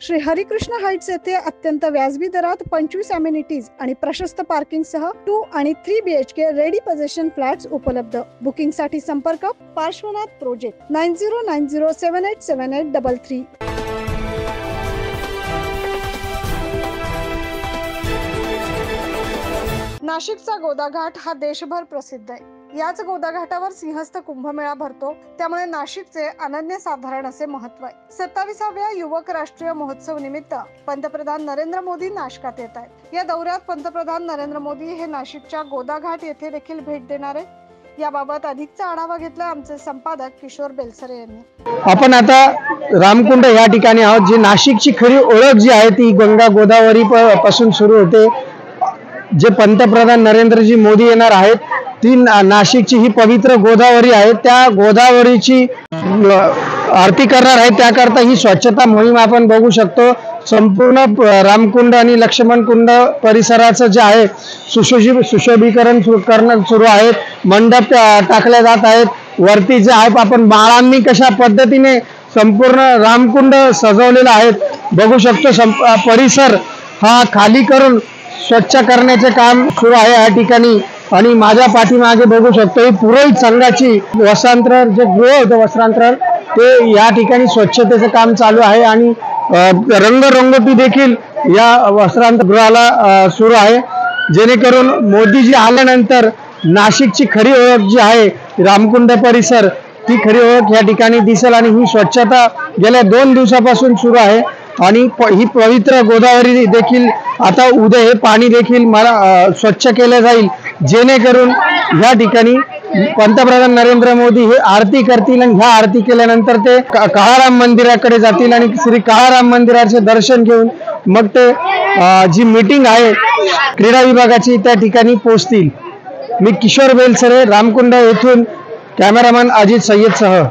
Shri Harikrishna Heights येथे अत्यंत व्याजबी दरात 25 अमेनिटीज आणि प्रशस्त पार्किंग सह 2 आणि 3 BHK रेडी पोझिशन फ्लॅट्स उपलब्ध। बुकिंग साठी संपर्क पार्श्वनाथ प्रोजेक्ट 9090787833। नाशिकचा गोदा घाट हा देशभर प्रसिद्ध आहे। याच गोदा घाटावर सिंहस्थ कुंभमेळा भरतो, त्यामुळे नाशिकचे अनन्यसाधारण असे महत्त्व आहे। 27व्या युवक राष्ट्रीय महोत्सव निमित्त पंतप्रधान नरेंद्र मोदी नाशिकात येत आहेत। या दौऱ्यात पंतप्रधान नरेंद्र मोदी हे नाशिकच्या गोदा घाट येथे देखील भेट देणार आहेत। याबाबत अधिकचा आढावा घेतला आमचे संपादक किशोर बेलसरे यांनी। आपण आता रामकुंड या ठिकाणी आहोत, जी नाशिकची खरी ओळख जी आहे ती गंगा गोदावरी पासून सुरू होते। जे पंतप्रधान नरेंद्रजी मोदी येणार आहेत ती नाशिकची ही पवित्र गोदावरी आहे। त्या गोदावरीची आरती करणार आहे, त्याकरता ही स्वच्छता मोहीम आपण बघू शकतो। संपूर्ण रामकुंड आणि लक्ष्मण कुंड परिसराचं जे आहे सुशोभीकरण करणं सुरू आहे। मंडप टाकले जात आहेत। वरती जे आहे आपण माळांनी कशा पद्धतीने संपूर्ण रामकुंड सजवलेला आहे बघू शकतो। परिसर हा खाली करून स्वच्छ करण्याचे काम सुरू आहे या ठिकाणी। आणि माझ्या पाठीमागे बघू शकतो ही पुरोहित संघाची वस्त्रांतर जे गृह होतं वस्त्रांतर ते या ठिकाणी स्वच्छतेचं काम चालू आहे। आणि रंगरंगोटी देखील या वस्त्रांतर गृहाला सुरू आहे, जेणेकरून मोदीजी आल्यानंतर नाशिकची खरी ओळख जी आहे रामकुंड परिसर ती खरी ओळख या ठिकाणी दिसेल। आणि ही स्वच्छता गेल्या 2 दिवसापासून सुरू आहे। आणि ही पवित्र गोदावरी देखील आता उद्या हे पाणी देखील स्वच्छ केले जाईल, जेणेकरून या ठिकाणी पंतप्रधान नरेंद्र मोदी हे आरती करतील। आणि ह्या आरती केल्यानंतर ते काळाराम मंदिराकडे जातील आणि श्री काळाराम मंदिराचे दर्शन घेऊन मग ते जी मीटिंग आहे क्रीडा विभागाची त्या ठिकाणी पोहोचतील। मी किशोर बेलसरे, रामकुंड येथून, कॅमेरामॅन अजित सय्यद सह।